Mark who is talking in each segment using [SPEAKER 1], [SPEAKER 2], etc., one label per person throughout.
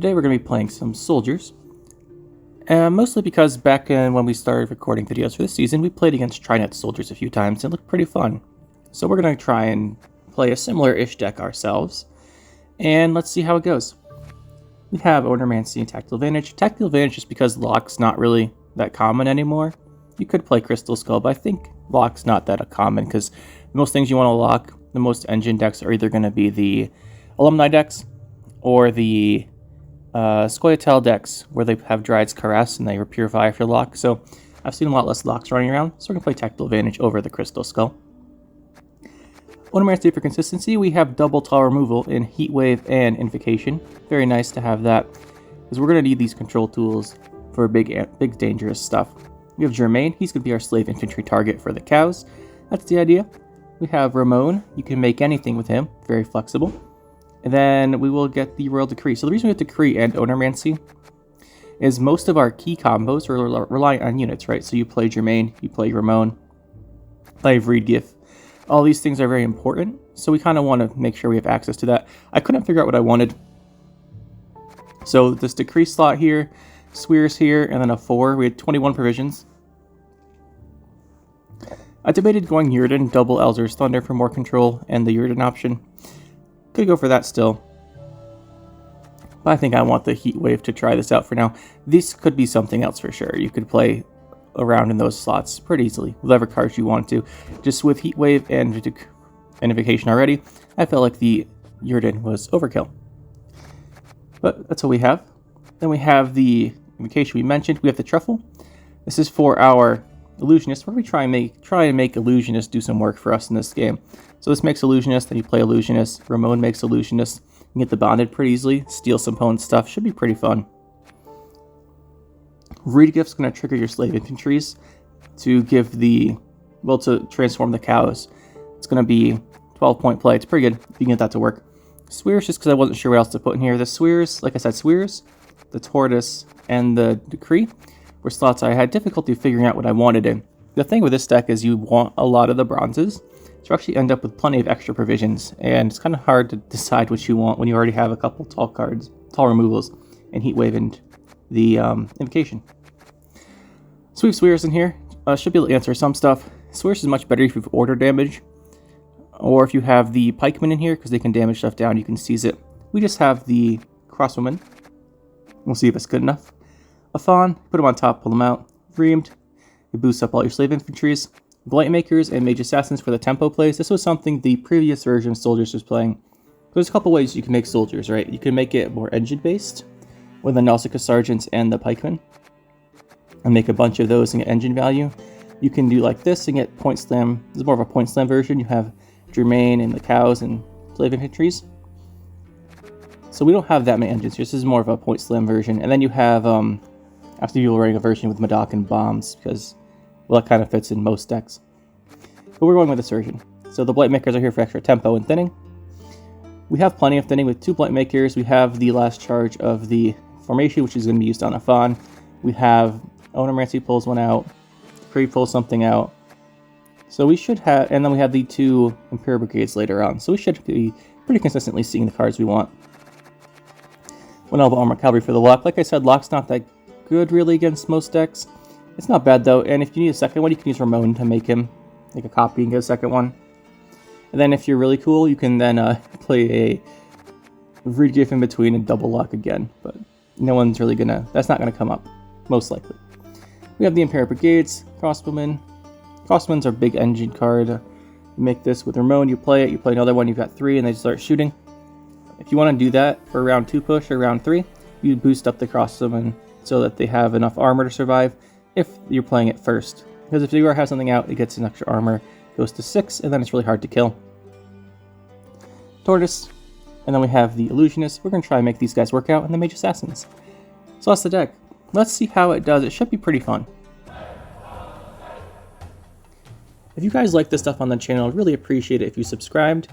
[SPEAKER 1] Today we're going to be playing some soldiers. Mostly because back when we started recording videos for this season, we played against Trinet soldiers a few times and it looked pretty fun. So we're going to try and play a similar-ish deck ourselves. And let's see how it goes. We have Ornamency and Tactical Advantage. Tactical Advantage just because Lock's not really that common anymore. You could play Crystal Skull, but I think Lock's not that common because most things you want to lock, the most engine decks are either going to be the Alumni decks or the Scoia'tael decks where they have Dryad's Caress and they purify if you're locked. So I've seen a lot less locks running around, so we're going to play Tactical Advantage over the Crystal Skull. Ornamency for consistency, we have double tile removal in Heat Wave and Invocation. Very nice to have that, because we're going to need these control tools for big dangerous stuff. We have Germain, he's going to be our slave infantry target for the cows. That's the idea. We have Ramon, you can make anything with him, very flexible. And then we will get the Royal Decree. So the reason we have Decree and Ornamency is most of our key combos are reliant on units, right? So you play Germain, you play Ramon, play Vredgif. All these things are very important, so we kind of want to make sure we have access to that. I couldn't figure out what I wanted. So this Decree slot here, Swears here, and then a 4. We had 21 provisions. I debated going Yrden, double Elzer's Thunder for more control, and the Yrden option. Could go for that still. But I think I want the Heat Wave to try this out for now. This could be something else for sure. You could play around in those slots pretty easily, whatever cards you want to. Just with Heat Wave and Invocation already, I felt like the Yrden was overkill. But that's what we have. Then we have the Invocation we mentioned. We have the Truffle. This is for our Illusionist. We're going to try and make Illusionist do some work for us in this game. So this makes Illusionist, then you play Illusionist. Ramon makes Illusionist. You can get the bonded pretty easily. Steal some opponent's stuff. Should be pretty fun. Vredgif's going to trigger your slave infantries to give to transform the cows. It's going to be 12-point play. It's pretty good if you can get that to work. Swears, just because I wasn't sure what else to put in here. The Swears, like I said, Swears, the Tortoise, and the Decree were slots I had difficulty figuring out what I wanted in. The thing with this deck is you want a lot of the bronzes, so you actually end up with plenty of extra provisions, and it's kind of hard to decide what you want when you already have a couple tall cards, tall removals, and Heat Wave and the Invocation. So we have Swears in here. Should be able to answer some stuff. Swears is much better if you have order damage, or if you have the Pikemen in here, because they can damage stuff down, you can seize it. We just have the Crossbowman. We'll see if it's good enough. A Fawn, put them on top, pull them out. Reamed, it boosts up all your slave infantries. Blight Makers and Mage Assassins for the tempo plays. This was something the previous version of Soldiers was playing. There's a couple ways you can make Soldiers, right? You can make it more engine-based, with the Nausicaa Sergeants and the Pikemen, and make a bunch of those and get engine value. You can do like this and get Point Slam. This is more of a Point Slam version. You have Germain and the cows and slave infantries. So we don't have that many engines here. This is more of a Point Slam version. And then you have, after you're running a version with Madoc and bombs, because, well, that kind of fits in most decks. But we're going with the Surgeon. So the Blight Makers are here for extra tempo and thinning. We have plenty of thinning with 2 Blight Makers. We have the last charge of the formation, which is going to be used on a Fawn. We have Ornamency pulls one out. Decree pulls something out. So we should have, and then we have the 2 Imperial Brigades later on. So we should be pretty consistently seeing the cards we want. 1 Elbow Armor Cavalry for the Lock. Like I said, Lock's not that good really against most decks. It's not bad though, and if you need a second one, you can use Ramon to make him like a copy and get a second one. And then if you're really cool, you can then play a Vredgif in between and double Lock again. But no one's really that's not gonna come up, most likely. We have the Imperial Brigades, Crossbowman. Crossbowman's our big engine card. You make this with Ramon, you play it, you play another one, you've got 3, and they start shooting. If you want to do that for round 2 push or round 3, you boost up the Crossbowman so that they have enough armor to survive if you're playing it first. Because if you have something out, it gets an extra armor, goes to 6, and then it's really hard to kill. Tortoise, and then we have the Illusionist. We're going to try and make these guys work out, and the Mage Assassins. So that's the deck. Let's see how it does. It should be pretty fun. If you guys like this stuff on the channel, I'd really appreciate it if you subscribed.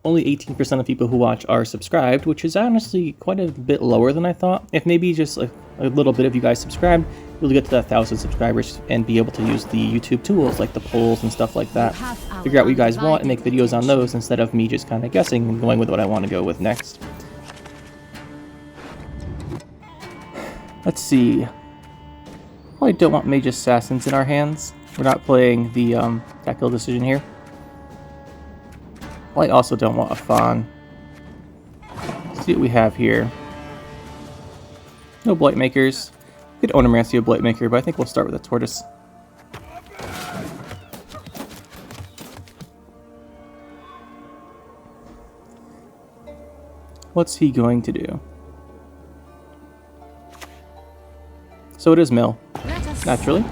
[SPEAKER 1] Only 18% of people who watch are subscribed, which is honestly quite a bit lower than I thought. If maybe just a little bit of you guys subscribed, you'll get to that 1,000 subscribers and be able to use the YouTube tools like the polls and stuff like that. Figure out what you guys want and make videos on those instead of me just kind of guessing and going with what I want to go with next. Let's see. Probably don't want Mage Assassins in our hands. We're not playing the tactical decision here. I also don't want a Fawn. Let's see what we have here. No Blightmakers. We could Onomancy a Blightmaker, but I think we'll start with a Tortoise. What's he going to do? So it is Mill. Naturally.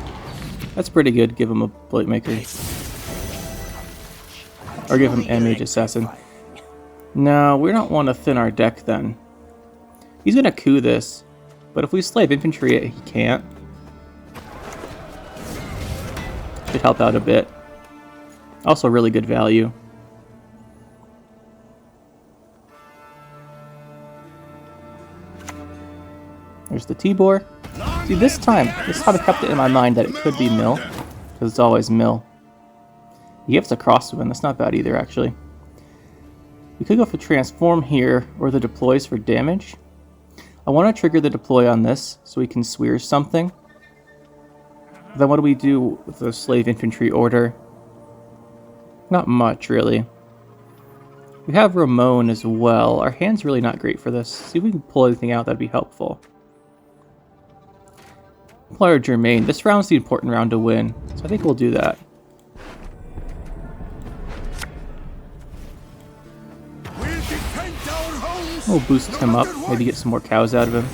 [SPEAKER 1] That's pretty good. Give him a Blightmaker. Or give him a Mage Assassin. No, we don't want to thin our deck then. He's going to coup this. But if we Slave Infantry it, he can't. Should help out a bit. Also really good value. There's the T-Bore. See, this time I kept it in my mind that it could be Mill. Because it's always Mill. He gives a Crossbowman. That's not bad either, actually. We could go for Transform here, or the Deploys for damage. I want to trigger the Deploy on this, so we can Swear something. Then what do we do with the Slave Infantry order? Not much, really. We have Ramon as well. Our hand's really not great for this. See if we can pull anything out that'd be helpful. Player Germain. This round's the important round to win, so I think we'll do that. We'll boost him up, maybe get some more cows out of him.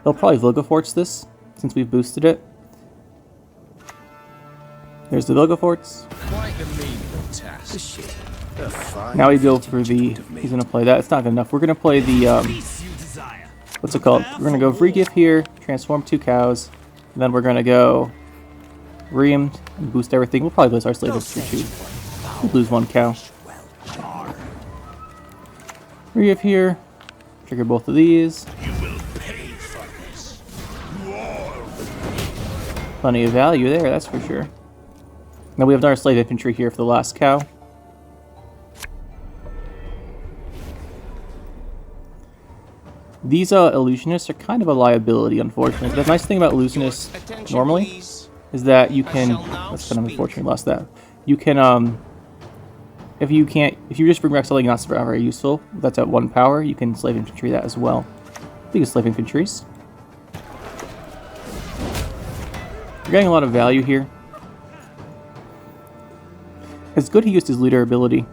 [SPEAKER 1] They'll probably Vilgefortz this, since we've boosted it. There's the Vilgefortz. Now we go for the... He's going to play that. It's not good enough. We're going to play the... what's it called? We're going to go Re-Gift here, transform 2 cows, and then we're going to go Reamed and boost everything. We'll probably lose our Slave Infantry too. We'll lose 1 cow. Re-Gift here, trigger both of these. Plenty of value there, that's for sure. Now we have our Slave Infantry here for the last cow. These Illusionists are kind of a liability, unfortunately. The nice thing about Illusionists normally is that you can... That's kind of unfortunate, lost that. You can, if you just bring back something not very useful, that's at 1 power, you can Slave Infantry that as well. Biggest Slave Infantries. You're getting a lot of value here. It's good he used his leader ability.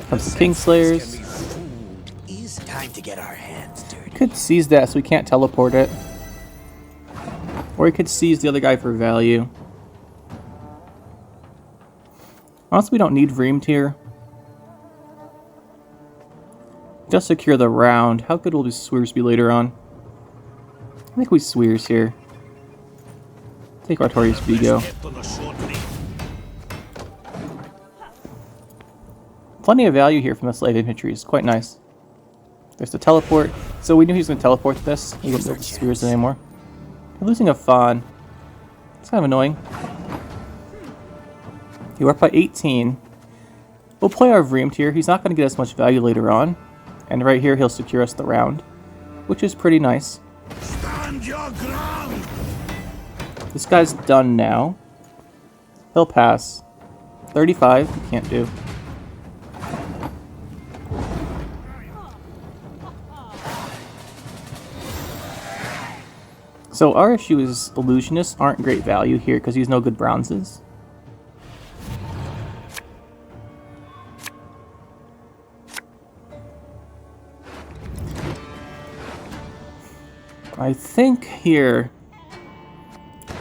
[SPEAKER 1] Comes the Kingslayers.
[SPEAKER 2] To get our hands dirty.
[SPEAKER 1] Could seize that so we can't teleport it. Or he could seize the other guy for value. Honestly, we don't need Reamed here. Just secure the round. How good will these Swears be later on? I think we Swears here. Take Artorias Vigo. Plenty of value here from the Slave Infantry. It's quite nice. There's the teleport. So we knew he was going to teleport this. He wouldn't build the Spears anymore. We're losing a Fawn. It's kind of annoying. We're up by 18. We'll play our Reamed here. He's not going to get us much value later on. And right here, he'll secure us the round, which is pretty nice.
[SPEAKER 2] Stand your ground.
[SPEAKER 1] This guy's done now. He'll pass. 35, he can't do. So our issue is Illusionists aren't great value here because he's no good bronzes. I think here...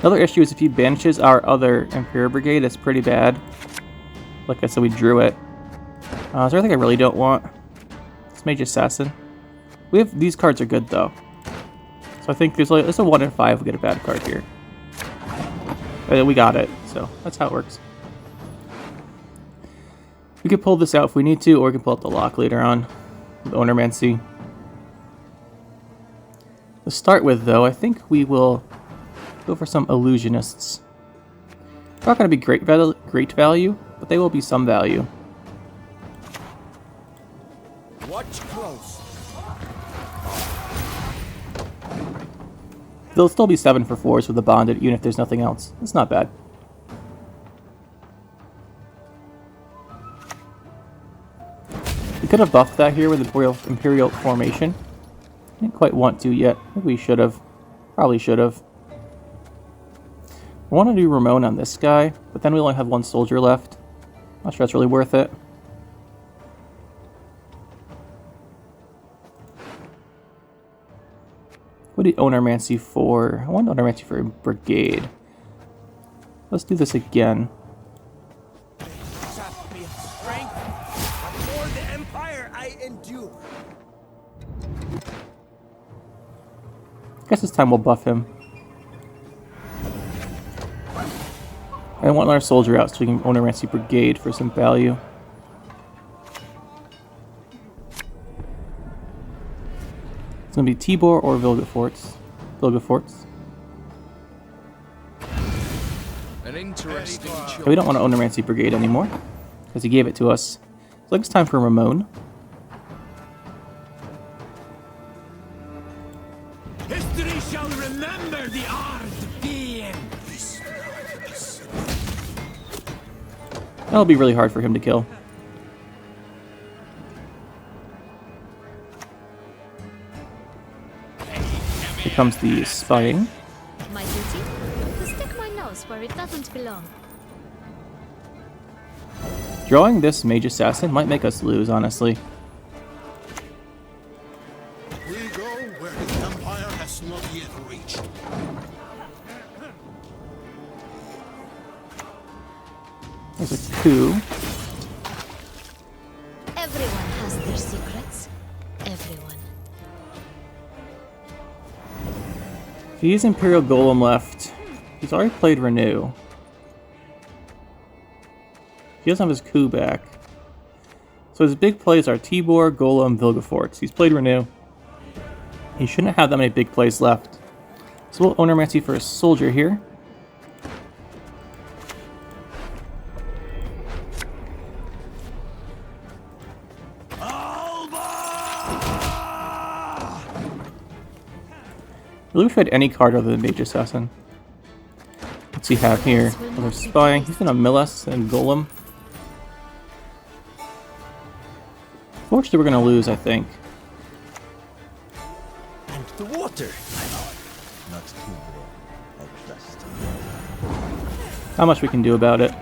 [SPEAKER 1] Another issue is if he banishes our other Imperial Brigade, that's pretty bad. Like I said, we drew it. Is there anything I really don't want? This Mage Assassin. These cards are good though. So I think there's a 1 in 5 we get a bad card here. But we got it, so that's how it works. We could pull this out if we need to, or we can pull out the lock later on. The Onomancy. To start with though, I think we will go for some Illusionists. They're not going to be great value, but they will be some value.
[SPEAKER 2] Watch close.
[SPEAKER 1] They'll still be 7 for 4s with the bonded, even if there's nothing else. It's not bad. We could have buffed that here with the Imperial formation. Didn't quite want to yet. I think we should have. Probably should have. I want to do Ramon on this guy, but then we only have 1 soldier left. Not sure that's really worth it. What did Onomancy for? I want Onomancy for a brigade. Let's do this again. I guess this time we'll buff him. I want our soldier out so we can Onomancy brigade for some value. It's going to be Tibor or Vilgefortz. Vilgefortz.
[SPEAKER 3] An interesting choice.
[SPEAKER 1] We don't want to Onomancy brigade anymore because he gave it to us. So it's time for Ramon.
[SPEAKER 2] History shall remember the art of being.
[SPEAKER 1] That'll be really hard for him to kill. Here comes the spying.
[SPEAKER 4] My duty? To stick my nose where it doesn't belong.
[SPEAKER 1] Drawing this mage assassin might make us lose, honestly.
[SPEAKER 5] We go where the Empire has not yet reached.
[SPEAKER 1] There's a coup.
[SPEAKER 4] Everyone has their secrets. Everyone.
[SPEAKER 1] If he has Imperial Golem left, he's already played Renew. He doesn't have his coup back. So his big plays are Tibor, Golem, Vilgefortz. He's played Renew. He shouldn't have that many big plays left. So we'll Onomancy for a soldier here. I really wish we had any card other than Mage Assassin. What's he have here? Other spying. He's gonna mill us and Golem. Fortunately, we're gonna lose, I think.
[SPEAKER 2] And the water. Not too bad, I trust.
[SPEAKER 1] Not much we can do about it.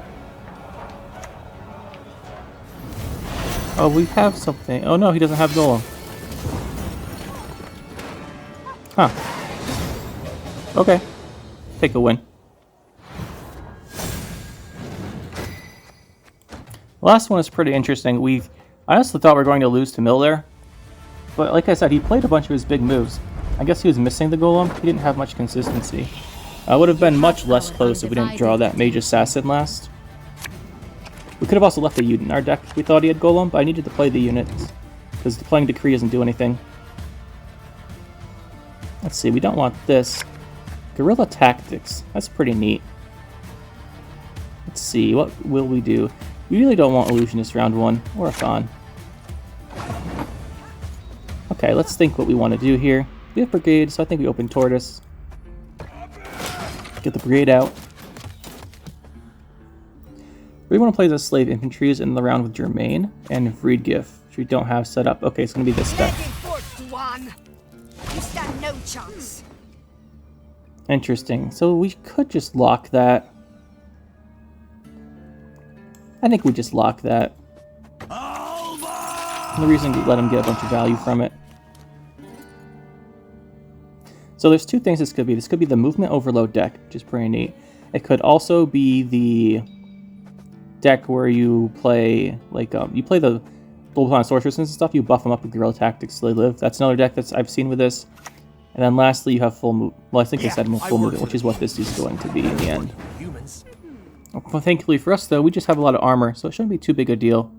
[SPEAKER 1] Oh, we have something. Oh no, he doesn't have Golem. Huh. Okay. Take a win. The last one is pretty interesting. I honestly thought we were going to lose to Mill there. But like I said, he played a bunch of his big moves. I guess he was missing the Golem. He didn't have much consistency. I would have been much less close if we didn't draw that Mage Assassin last. We could have also left a unit in our deck if we thought he had Golem, but I needed to play the units. Because playing Decree doesn't do anything. Let's see, we don't want this. Guerrilla Tactics. That's pretty neat. Let's see, what will we do? We really don't want Illusionist round 1, or a Fawn. Okay, let's think what we want to do here. We have Brigade, so I think we open Tortoise. Get the Brigade out. We want to play the Slave Infantries in the round with Germain and Vriedgif, which we don't have set up. Okay, it's going to be this deck.
[SPEAKER 6] You stand no chance.
[SPEAKER 1] Interesting. So we could just lock that. I think we just lock that. And the reason we let him get a bunch of value from it. So there's two things this could be. This could be the Movement Overload deck, which is pretty neat. It could also be the deck where you play, like, you play the Bullpine Sorceress and stuff, you buff them up with Guerrilla Tactics so they live. That's another deck that I've seen with this. And then lastly, you have full move. Well, I think I said full movement, which is what this is going to be in the end.
[SPEAKER 2] Humans.
[SPEAKER 1] Well, thankfully for us, though, we just have a lot of armor, so it shouldn't be too big a deal.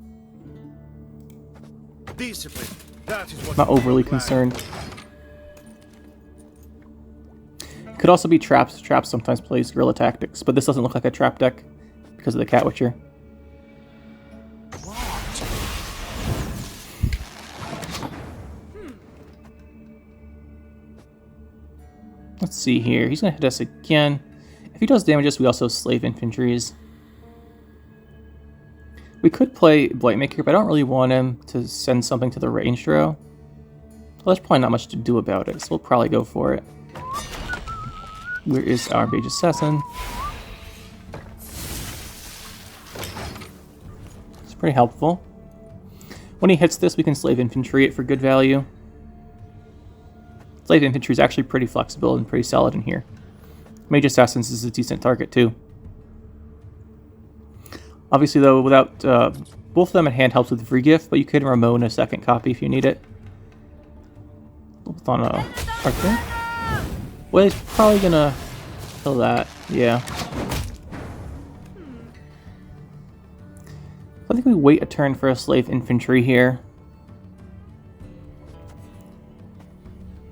[SPEAKER 5] Discipline. That is what
[SPEAKER 1] Not overly concerned. Could also be traps. Traps sometimes plays Guerrilla Tactics, but this doesn't look like a trap deck because of the Cat Witcher. Let's see here. He's going to hit us again. If he does damage us, we also slave infantries. We could play Blightmaker, but I don't really want him to send something to the ranged row. Well, there's probably not much to do about it, so we'll probably go for it. Where is our Mage Assassin? It's pretty helpful. When he hits this, we can slave infantry it for good value. Slave infantry is actually pretty flexible and pretty solid in here. Mage Assassins is a decent target too. Obviously though, without both of them in hand helps with free gift, but you could Ramon a second copy if you need it. Both on a Archer. Well, he's probably gonna kill that, yeah. I think we wait a turn for a slave infantry here.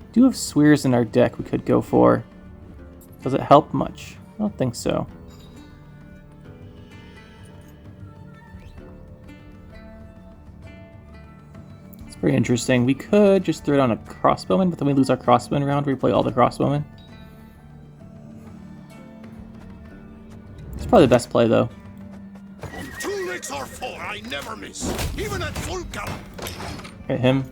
[SPEAKER 1] We do have Swears in our deck we could go for. Does it help much? I don't think so. It's very interesting. We could just throw down a Crossbowman, but then we lose our Crossbowman round. We play all the Crossbowmen. It's probably the best play though.
[SPEAKER 5] 2 licks or 4, I never miss, even at full gallop.
[SPEAKER 1] Hit him.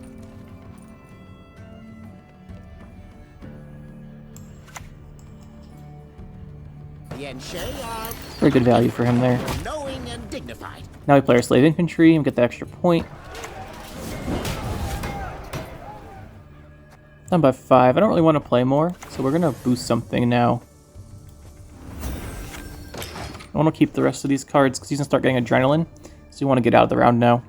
[SPEAKER 1] Very good value for him there.
[SPEAKER 2] Knowing and dignified.
[SPEAKER 1] Now we play our slave infantry and get the extra point. Down by 5. I don't really want to play more, so we're gonna boost something now. I want to keep the rest of these cards because he's gonna start getting adrenaline, so we want to get out of the round now.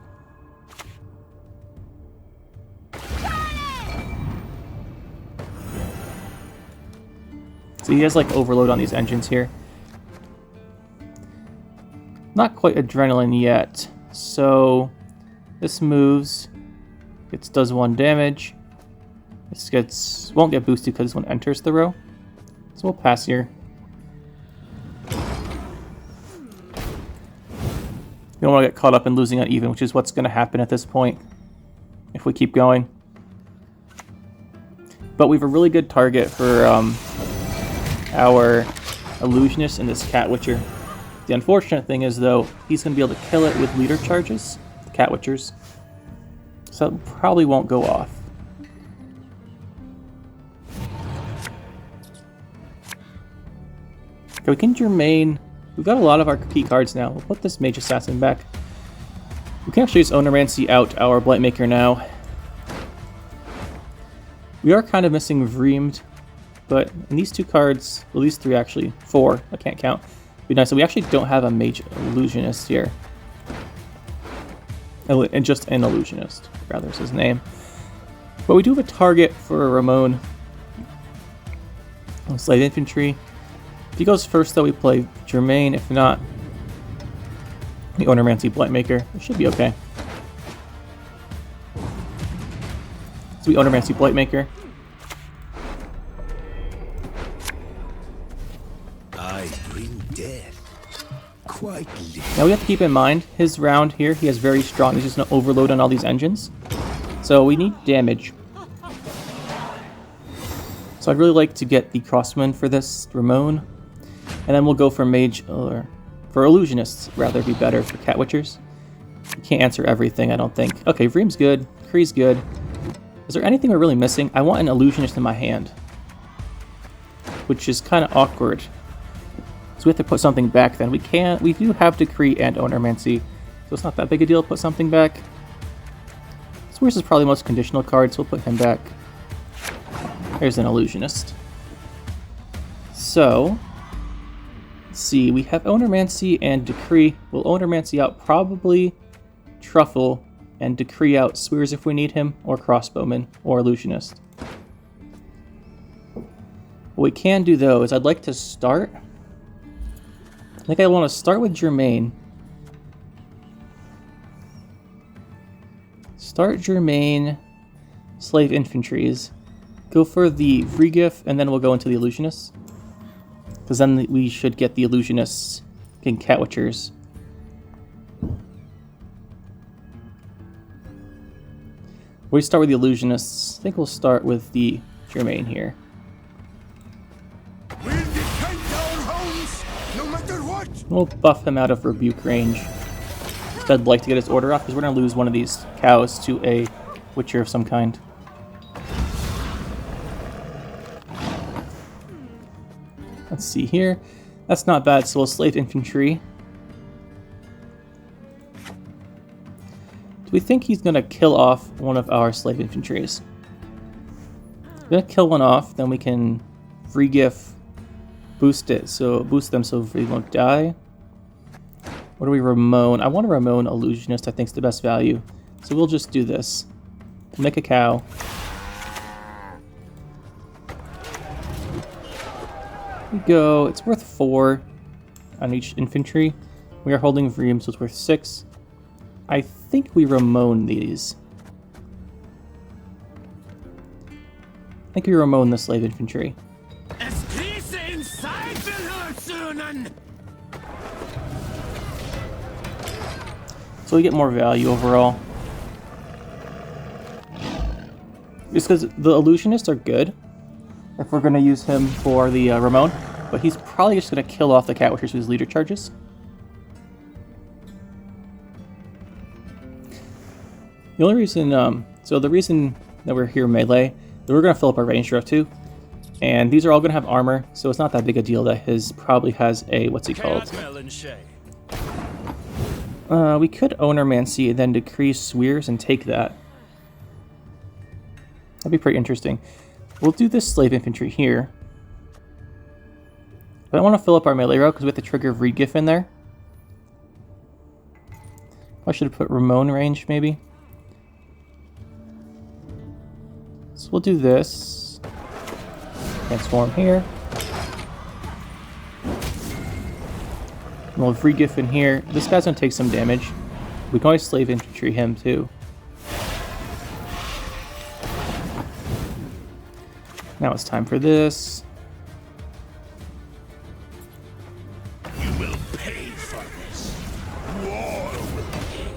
[SPEAKER 1] So he has like overload on these engines here. Not quite adrenaline yet, so this moves, does 1 damage. This won't get boosted because this one enters the row, so we'll pass here. We don't want to get caught up in losing uneven, which is what's going to happen at this point if we keep going. But we have a really good target for our Illusionist and this Cat Witcher. The unfortunate thing is, though, he's going to be able to kill it with leader charges, the Cat Witchers. So it probably won't go off. Okay, we can Germain. We've got a lot of our key cards now. We'll put this Mage Assassin back. We can actually just Ownermancy out our Blightmaker now. We are kind of missing Vreemed, but in these 2 cards, well, these 3 actually, 4, I can't count. Be nice. So we actually don't have a Mage Illusionist here. And just an Illusionist, rather, is his name. But we do have a target for Ramon. Slave Infantry. If he goes first, though, we play Germain. If not, the Ownermancy Blightmaker. It should be okay. So we Ownermancy Blightmaker.
[SPEAKER 2] I bring death. Quite literally.
[SPEAKER 1] Now we have to keep in mind, his round here, he has very strong, he's just going to overload on all these engines. So we need damage. So I'd really like to get the Crossman for this, Ramon. And then we'll go for Mage, or for Illusionists, rather be better for Cat Witchers. You can't answer everything, I don't think. Okay, Vreem's good, Kree's good. Is there anything we're really missing? I want an Illusionist in my hand, which is kind of awkward. So we have to put something back then. We do have Decree and Ownermancy, so it's not that big a deal to put something back. Swears is probably the most conditional card, so we'll put him back. There's an Illusionist. So, let's see, we have Ownermancy and Decree. We'll Ownermancy out probably Truffle and Decree out Swears if we need him, or Crossbowman, or Illusionist. What we can do though is I'd like to start. I think I want to start with Germain. Start Germain, Slave Infantries. Go for the Vrigif, and then we'll go into the Illusionists. Because then we should get the Illusionists getting Cat Witchers. We start with the Illusionists. I think we'll start with the Germain here.
[SPEAKER 5] What?
[SPEAKER 1] We'll buff him out of rebuke range. I'd like to get his order off because we're going to lose one of these cows to a witcher of some kind. Let's see here. That's not bad, so we'll slave infantry. Do we think he's going to kill off one of our slave infantries? If we're going to kill one off, then we can re-gift boost it, so boost them so they won't die. What do we Ramon? I want to Ramon Illusionist, I think is the best value. So we'll just do this. We'll make a cow. We go, it's worth 4 on each infantry. We are holding Vreem, so it's worth 6. I think we Ramon these. I think we Ramon the slave infantry. So we get more value overall. Just because the Illusionists are good if we're going to use him for the Ramon, but he's probably just going to kill off the Cat Witchers with his leader charges. The only reason, so the reason that we're here melee, that we're going to fill up our range draft too, and these are all going to have armor, so it's not that big a deal that his probably has a, what's he called? We could Ownermancy and then decrease Swears and take that. That'd be pretty interesting. We'll do this slave infantry here. But I want to fill up our melee row because we have the trigger of Regif in there. I should have put Ramon range maybe. So we'll do this. Transform here. We'll have Regif in here. This guy's going to take some damage. We can always slave infantry him too. Now it's time for this.
[SPEAKER 5] You will pay for this. War will pay.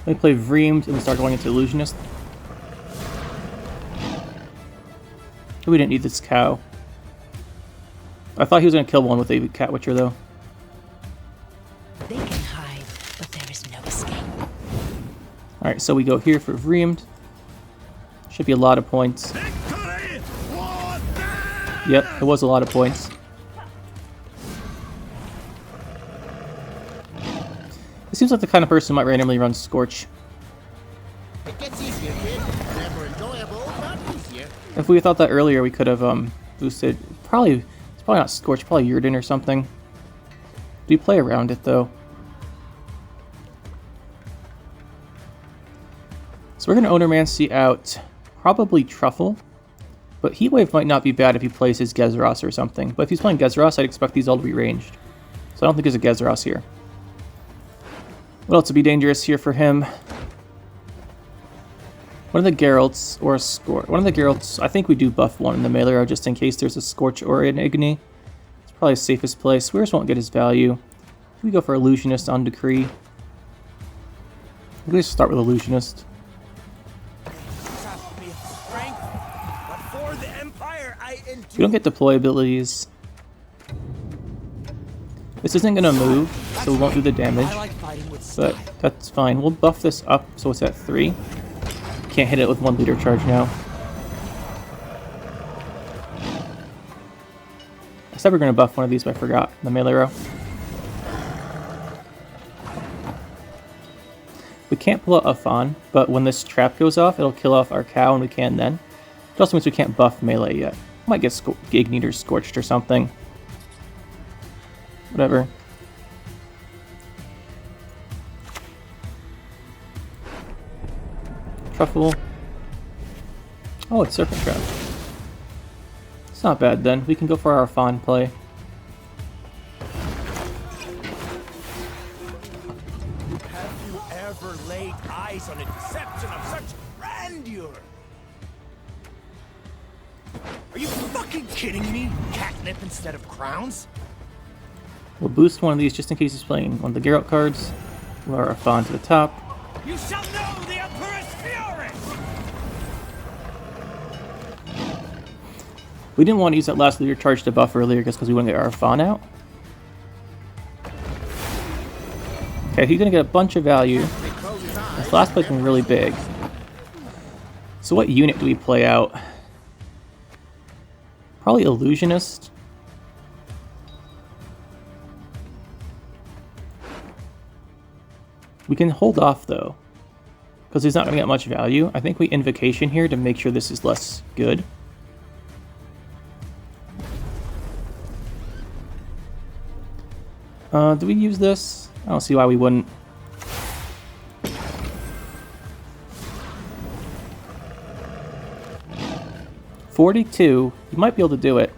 [SPEAKER 1] Let me play Vreemed and start going into Illusionist. We didn't need this cow. I thought he was going to kill one with a Cat Witcher though.
[SPEAKER 6] They can hide, but there is no escape.
[SPEAKER 1] Alright, so we go here for Vreemed. Should be a lot of points.
[SPEAKER 5] Victory! War death!
[SPEAKER 1] Yep, it was a lot of points. It seems like the kind of person who might randomly run Scorch.
[SPEAKER 5] It gets easier, kid. Never enjoyable, but easier.
[SPEAKER 1] If we thought that earlier, we could have boosted. It's probably not Scorch, probably Yurden or something. We play around it though. So we're going to Ownermancy out probably Truffle, but Heatwave might not be bad if he plays his Gezeros or something. But if he's playing Gezeros, I'd expect these all to be ranged. So I don't think there's a Gezeros here. What else would be dangerous here for him? One of the Geralts or a Scorch. One of the Geralts, I think we do buff one in the melee row just in case there's a Scorch or an Igni. It's probably the safest play. Swears won't get his value. We go for Illusionist on Decree. We'll just start with Illusionist. We don't get deploy abilities. This isn't going to move, so we won't do the damage. But that's fine. We'll buff this up so it's at 3. Can't hit it with 1 leader charge now. I said we're going to buff one of these, but I forgot. The melee row. We can't pull out a Fawn, but when this trap goes off, it'll kill off our cow, and we can then. It also means we can't buff melee yet. Might get Ignited or Scorched or something. Whatever. Truffle. Oh, it's Serpent Trap. It's not bad then. We can go for our Fawn play.
[SPEAKER 2] Have you ever laid eyes on a deception of such grandeur? Are you fucking kidding me? Catnip instead of crowns?
[SPEAKER 1] We'll boost one of these just in case he's playing one of the Geralt cards. Lower our Fawn to the top.
[SPEAKER 2] You shall know the Emperor's fury!
[SPEAKER 1] We didn't want to use that last leader charge to buff earlier just because we want to get our Fawn out. Okay, he's gonna get a bunch of value. This last play's been really big. So what unit do we play out? Probably Illusionist. We can hold off though, because he's not going to get much value. I think we Invocation here to make sure this is less good. Do we use this? I don't see why we wouldn't. $42. You might be able to do it.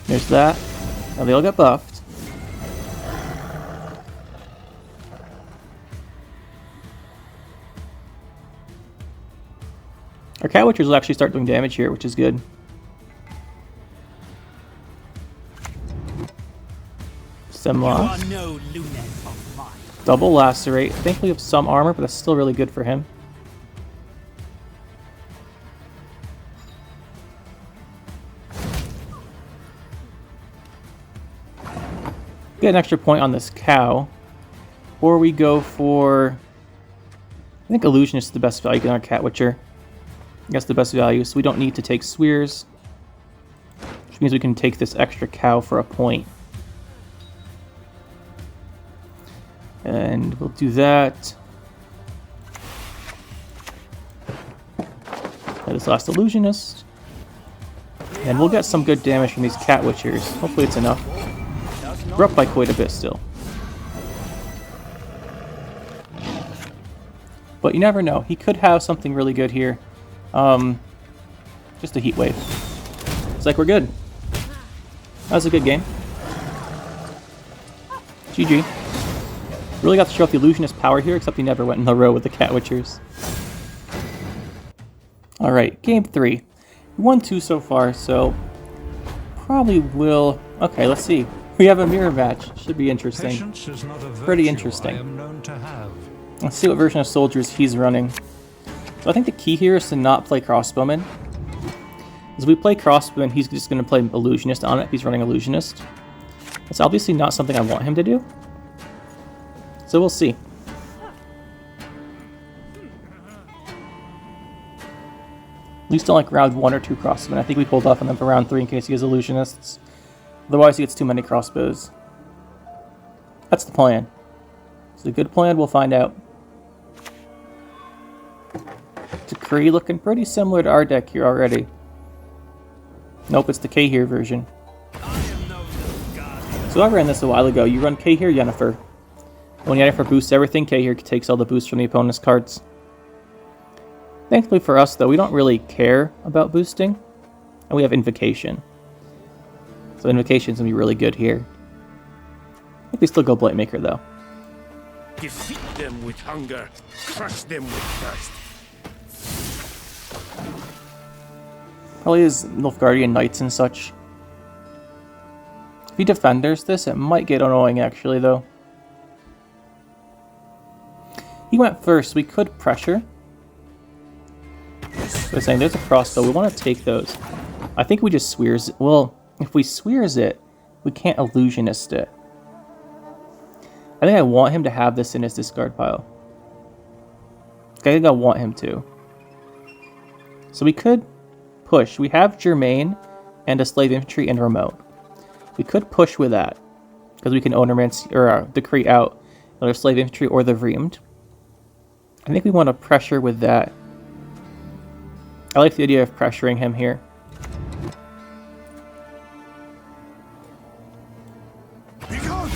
[SPEAKER 1] There's that. Now they all get buffed. Our Cat Witchers will actually start doing damage here, which is good. Stemloss. Double Lacerate. I think we have some armor, but that's still really good for him. Get an extra point on this cow. Or we go for... I think Illusionist is the best value in our Cat Witcher. I guess the best value, so we don't need to take Swears. Which means we can take this extra cow for a point. And we'll do that. Play this last Illusionist. And we'll get some good damage from these Cat Witchers. Hopefully it's enough. We're up by quite a bit still. But you never know. He could have something really good here. Just a Heat Wave. It's like we're good. That was a good game. GG. Really got to show off the Illusionist power here, except he never went in a row with the Cat Witchers. Alright, game 3. We won 2 so far, so probably will... Okay, let's see. We have a mirror match. Should be interesting. Pretty interesting. Let's see what version of soldiers he's running. So I think the key here is to not play Crossbowman. As we play Crossbowman, he's just going to play Illusionist on it if he's running Illusionist. That's obviously not something I want him to do. So we'll see. At least on like round 1 or 2 Crossbowman. I think we pulled off on them for round 3 in case he has Illusionists. Otherwise he gets too many crossbows. That's the plan. It's a good plan, we'll find out. Decree looking pretty similar to our deck here already. Nope, it's the Cahir version. So I ran this a while ago. You run Cahir, Yennefer. When Yennefer boosts everything, Cahir takes all the boosts from the opponent's cards. Thankfully for us, though, we don't really care about boosting. And we have Invocation. So Invocation's gonna be really good here. I think we still go Blightmaker, though.
[SPEAKER 2] Defeat them with hunger, crush them with thirst.
[SPEAKER 1] Probably his Nilfgaardian Knights and such. If he defenders this, it might get annoying, actually, though. He went first. We could pressure. We're saying there's a crossbow. We want to take those. I think we just Swears it. Well, if we Swears it, we can't Illusionist it. I think I want him to have this in his discard pile. I think I want him to. So we could push. We have Germain and a Slave Infantry and Remote. We could push with that. Because we can Onermancy, or Decree out either Slave Infantry or the Vreamed. I think we want to pressure with that. I like the idea of pressuring him here.
[SPEAKER 5] Begone!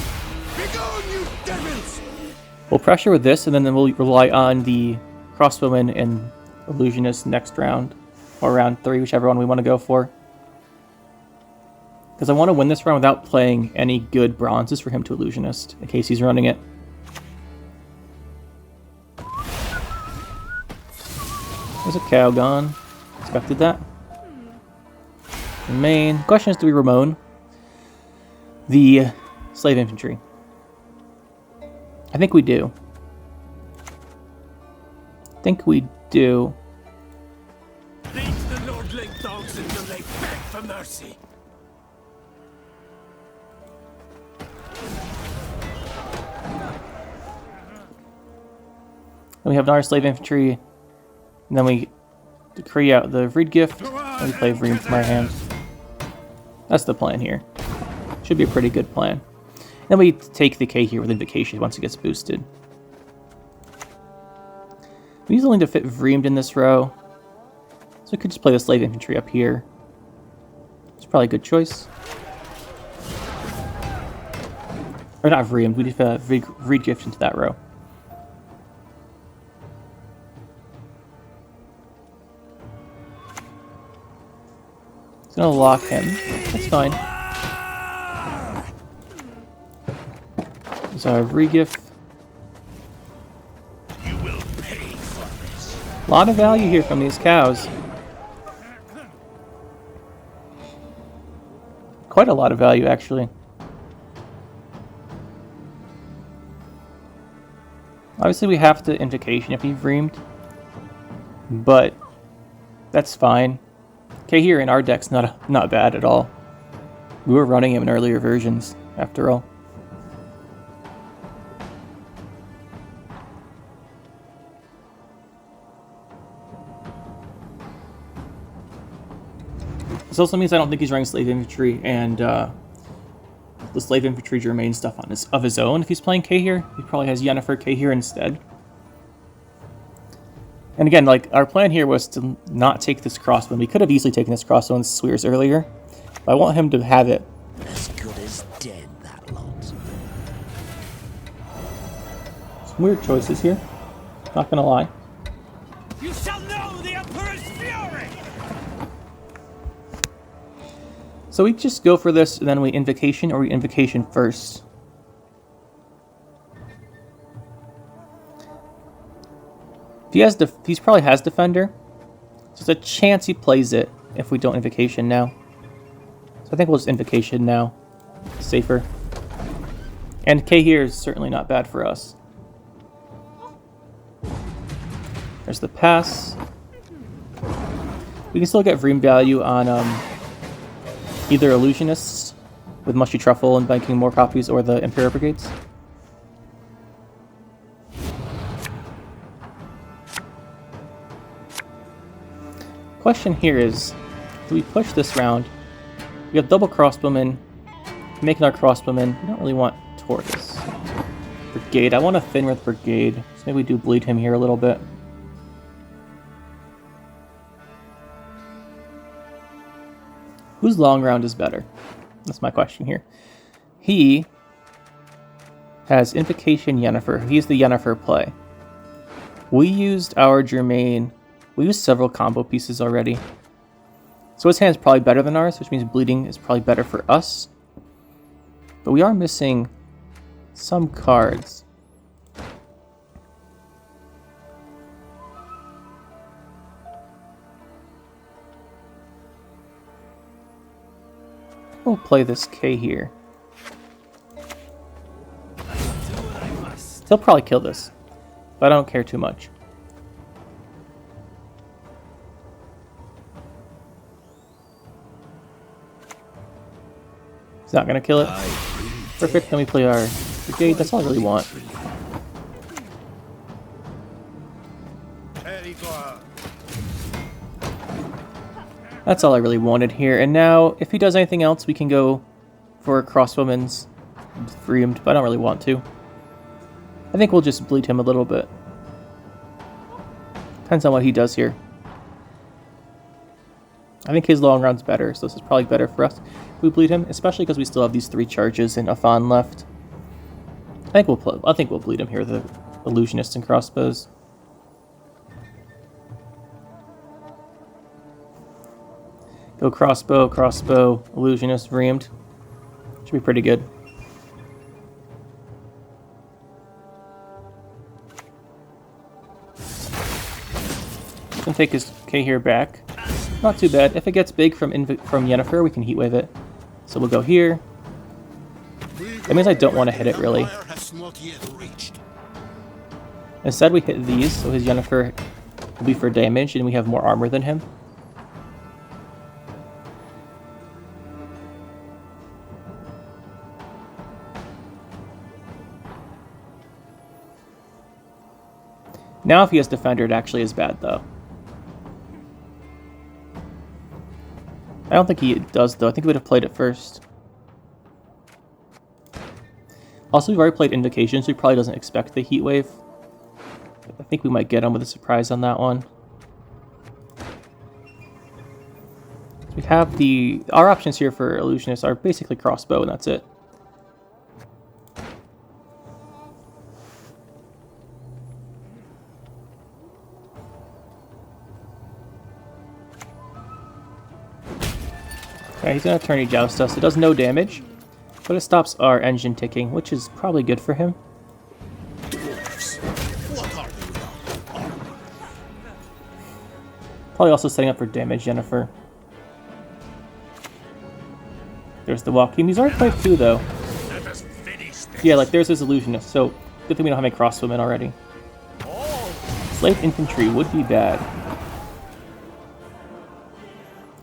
[SPEAKER 5] Begone, you devils!
[SPEAKER 1] We'll pressure with this, and then we'll rely on the Crossbowman and Illusionist next round. Or round 3, whichever one we want to go for. Because I want to win this round without playing any good bronzes for him to Illusionist, in case he's running it. There's a cow gone. Expected that. The main question is, do we Ramon the Slave Infantry? I think we do.
[SPEAKER 2] for mercy.
[SPEAKER 1] Then we have our slave infantry, and then we decree out the Reed gift, and we play Vreem from our hands. That's the plan here. Should be a pretty good plan. Then we take the Cahir with Invocation once it gets boosted. He's willing to fit Vreemed in this row, so we could just play the slave infantry up here. It's probably a good choice. Or not Vreemed, we just Reed gift into that row. It's gonna lock him. That's fine. There's our regift. A lot of value here from these cows. Quite a lot of value, actually. Obviously, we have to Invocation if he's Vreemed, but that's fine. Cahir in our deck's not bad at all. We were running him in earlier versions, after all. This also means I don't think he's running slave infantry and the slave infantry germain stuff on of his own. If he's playing Cahir, he probably has Yennefer Cahir instead. And again, like, our plan here was to not take this crossbow. We could have easily taken this crossbow and Swears earlier, but I want him to have it.
[SPEAKER 2] As good as dead, that lot.
[SPEAKER 1] Some weird choices here, not gonna lie.
[SPEAKER 2] You shall know the Emperor's fury!
[SPEAKER 1] So we just go for this, and then we Invocation, or we Invocation first. He probably has Defender. So there's a chance he plays it if we don't Invocation now. So I think we'll just Invocation now. Safer. And Cahir is certainly not bad for us. There's the pass. We can still get Vreem value on either Illusionists with Mushy Truffle and banking more copies, or the Imperial Brigades. Question here is, do we push this round? We have double Crossbowman, making our Crossbowman. We don't really want Tortoise. Brigade, I want to thin with Brigade, so maybe we do bleed him here a little bit. Whose long round is better? That's my question here. He has Invocation Yennefer. He's the Yennefer play. We used our Germain. We used several combo pieces already. So his hand is probably better than ours, which means bleeding is probably better for us. But we are missing some cards. We'll play this Cahir. He'll probably kill this, but I don't care too much. He's not gonna kill it. Perfect, then we play our Brigade. That's all I really want. That's all I really wanted here. And now, if he does anything else, we can go for Crossbowman's Vreemed, but I don't really want to. I think we'll just bleed him a little bit. Depends on what he does here. I think his long round's better, so this is probably better for us if we bleed him, especially because we still have these 3 charges and Afan left. I think we'll bleed him here, the Illusionist and crossbows. Go crossbow, Illusionist, Vreemed. Should be pretty good. Can take his Cahir back. Not too bad. If it gets big from Yennefer, we can heat wave it. So we'll go here. That means I don't want to hit it really. Instead we hit these, so his Yennefer will be for damage, and we have more armor than him. Now if he has Defender, it actually is bad, though. I don't think he does, though. I think he would have played it first. Also, we've already played Invocation, so he probably doesn't expect the Heat Wave. I think we might get him with a surprise on that one. We have our options here for Illusionist are basically Crossbow, and that's it. Okay, he's gonna Attorney Joust us. It does no damage, but it stops our engine ticking, which is probably good for him. Probably also setting up for damage, Yennefer. There's the Walking. He's already played 2, though. Yeah, like there's his Illusionist, so good thing we don't have any Crossbowmen already. Slave Infantry would be bad.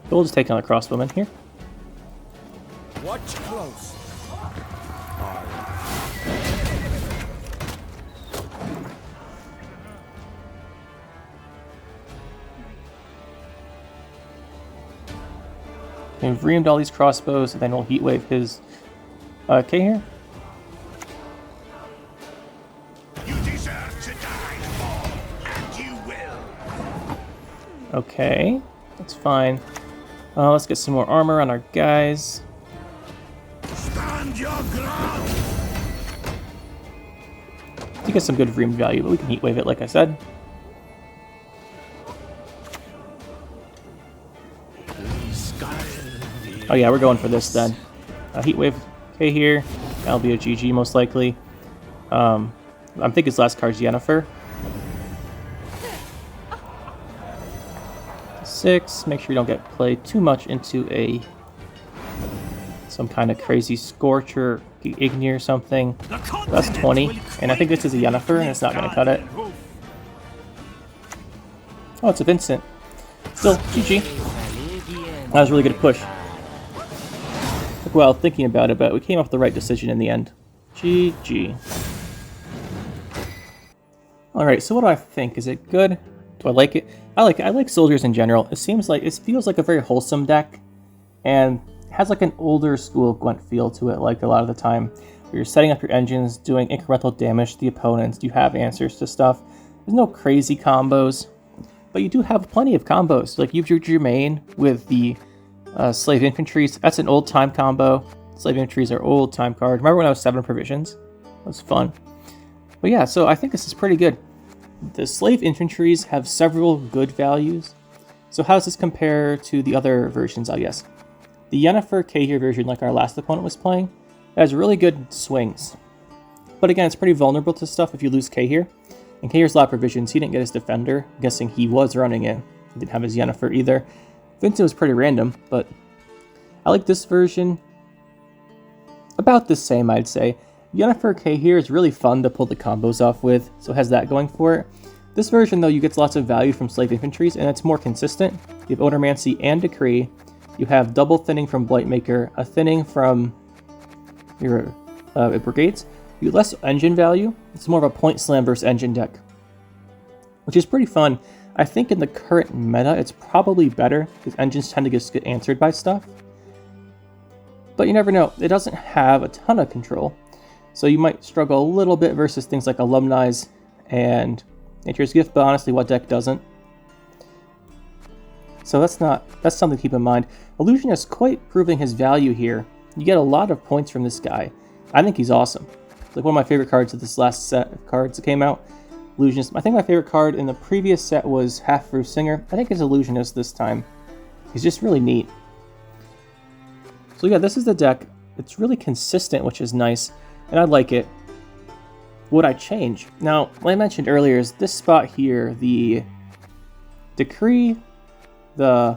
[SPEAKER 1] But we'll just take on a Crossbowman here.
[SPEAKER 2] Watch close.
[SPEAKER 1] We've reamed all these crossbows, and then we'll Heat Wave his Cahir.
[SPEAKER 5] You deserve to die, Paul, and you will.
[SPEAKER 1] Okay, that's fine. Let's get some more armor on our guys.
[SPEAKER 5] Stand your ground.
[SPEAKER 1] To get some good reamed value, but we can Heat Wave it, like I said. Oh yeah, we're going for this then. Heat Wave Cahir. That'll be a GG most likely. I think his last card's Yennefer. 6. Make sure you don't get played too much into some kind of crazy Scorch or Igni or something. That's 20. And I think this is a Yennefer and it's not going to cut it. Oh, it's a Vincent. Still, GG. That was a really good push. Took a while thinking about it, but we came up with the right decision in the end. GG. Alright, so what do I think? Is it good? Do I like it? I like it. I like soldiers in general. It feels like a very wholesome deck, and has like an older school Gwent feel to it, like a lot of the time. Where you're setting up your engines, doing incremental damage to the opponents, you have answers to stuff. There's no crazy combos, but you do have plenty of combos. Like you've your Germain with the Slave Infantries. That's an old time combo. Slave Infantries are old time card. Remember when I was 7 provisions? That was fun. But yeah, so I think this is pretty good. The Slave Infantries have several good values. So how does this compare to the other versions, I guess? The Yennefer Cahir version, like our last opponent was playing, has really good swings. But again, it's pretty vulnerable to stuff if you lose Cahir. And Cahir's a lot of provisions. He didn't get his Defender. I'm guessing he was running it. He didn't have his Yennefer either. Vincent was pretty random, but I like this version about the same, I'd say. Yennefer Cahir is really fun to pull the combos off with, so it has that going for it. This version, though, you get lots of value from Slave Infantries, and it's more consistent. You have Odomancy and Decree. You have double thinning from Blightmaker, a thinning from your Brigades. You get less engine value. It's more of a point slam versus engine deck, which is pretty fun. I think in the current meta, it's probably better, because engines tend to just get answered by stuff. But you never know. It doesn't have a ton of control. So you might struggle a little bit versus things like Alumni's and Nature's Gift, but honestly, what deck doesn't? So that's something to keep in mind. Illusionist is quite proving his value here. You get a lot of points from this guy. I think he's awesome. It's like one of my favorite cards of this last set of cards that came out. Illusionist. I think my favorite card in the previous set was Half-Roof Singer. I think it's Illusionist this time. He's just really neat. So yeah, this is the deck. It's really consistent, which is nice, and I like it. Would I change? Now, what I mentioned earlier is this spot here, the Decree, the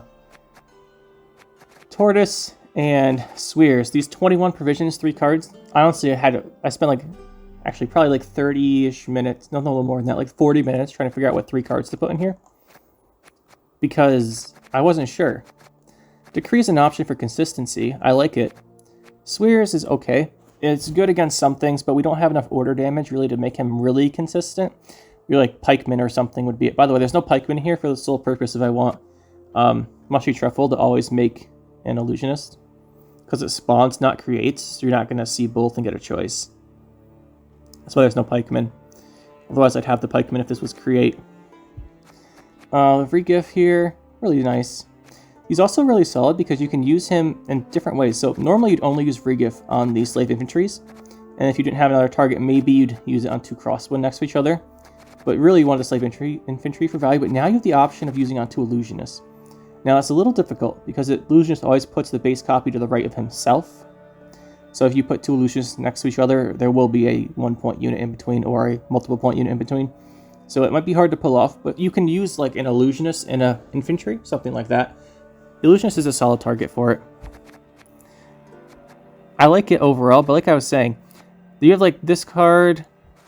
[SPEAKER 1] Tortoise, and Swears. These 21 provisions, 3 cards. Honestly, I spent like, actually probably like 30-ish minutes, no, a little more than that, like 40 minutes trying to figure out what 3 cards to put in here. Because I wasn't sure. Decree is an option for consistency. I like it. Swears is okay. It's good against some things, but we don't have enough order damage really to make him really consistent. your like pikeman or something would be it. By the way, there's no pikeman here for the sole purpose if I want Mushy Truffle to always make an Illusionist, because it spawns, not creates, so you're not going to see both and get a choice. That's why there's no pikeman. Otherwise, I'd have the pikeman if this was create. Regif here, really nice. He's also really solid because you can use him in different ways. So normally you'd only use Regif on the slave infantries, and if you didn't have another target, maybe you'd use it on 2 crossbow next to each other. But really you wanted the slave infantry for value, but now you have the option of using on 2 Illusionists. Now it's a little difficult because Illusionist always puts the base copy to the right of himself. So if you put 2 Illusionists next to each other, there will be a 1-point unit in between or a multiple point unit in between. So it might be hard to pull off, but you can use like an Illusionist and an infantry, something like that. Illusionist is a solid target for it. I like it overall, but like I was saying, you have like this card,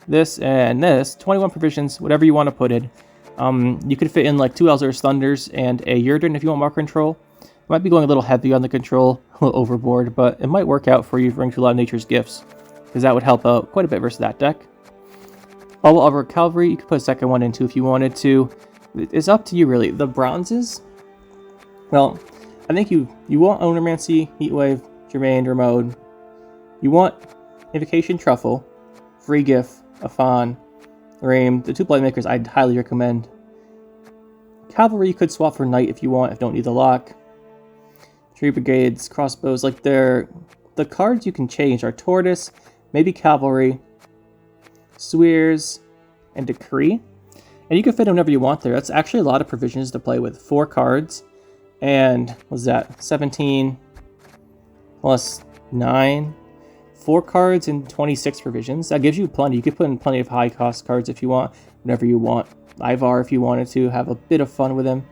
[SPEAKER 1] this, and this, 21 provisions, whatever you want to put in. You could fit in like 2 Elzar's Thunders and a Yurden if you want more control. It might be going a little heavy on the control, a little overboard, but it might work out for you running through a lot of Nature's Gifts, because that would help out quite a bit versus that deck. All over Cavalry, you could put a second one in too if you wanted to. It's up to you really. The bronzes, well, I think you want Onomancy, Heatwave, Germain, Remode. You want Invocation Truffle, Free Gift, Afan, Raim, the 2 Blightmakers I'd highly recommend. Cavalry you could swap for Knight if you want, if you don't need the lock. Tree Brigades, Crossbows, like the cards you can change are Tortoise, maybe Cavalry, Swears, and Decree. And you can fit whenever you want there. That's actually a lot of provisions to play with. 4 cards, and what's that? 17 plus 9. 4 cards and 26 provisions. That gives you plenty. You could put in plenty of high cost cards if you want, whenever you want. Ivar if you wanted to, have a bit of fun with him.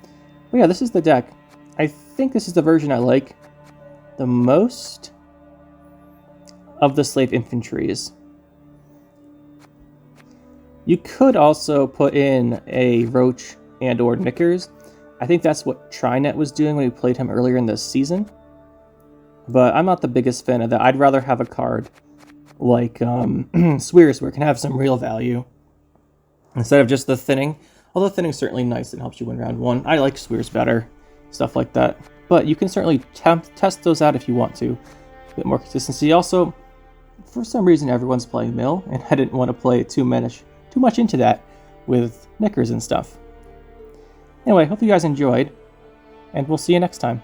[SPEAKER 1] But yeah, this is the deck. I think this is the version I like the most of the slave infantries. You could also put in a Roach and or Knickers. I think that's what Trinet was doing when we played him earlier in this season. But I'm not the biggest fan of that. I'd rather have a card like Swears, where it can have some real value instead of just the thinning. Although thinning's certainly nice and helps you win round 1. I like Swears better, stuff like that. But you can certainly test those out if you want to. A bit more consistency. Also, for some reason, everyone's playing Mill, and I didn't want to play too much into that with Knickers and stuff. Anyway, hope you guys enjoyed, and we'll see you next time.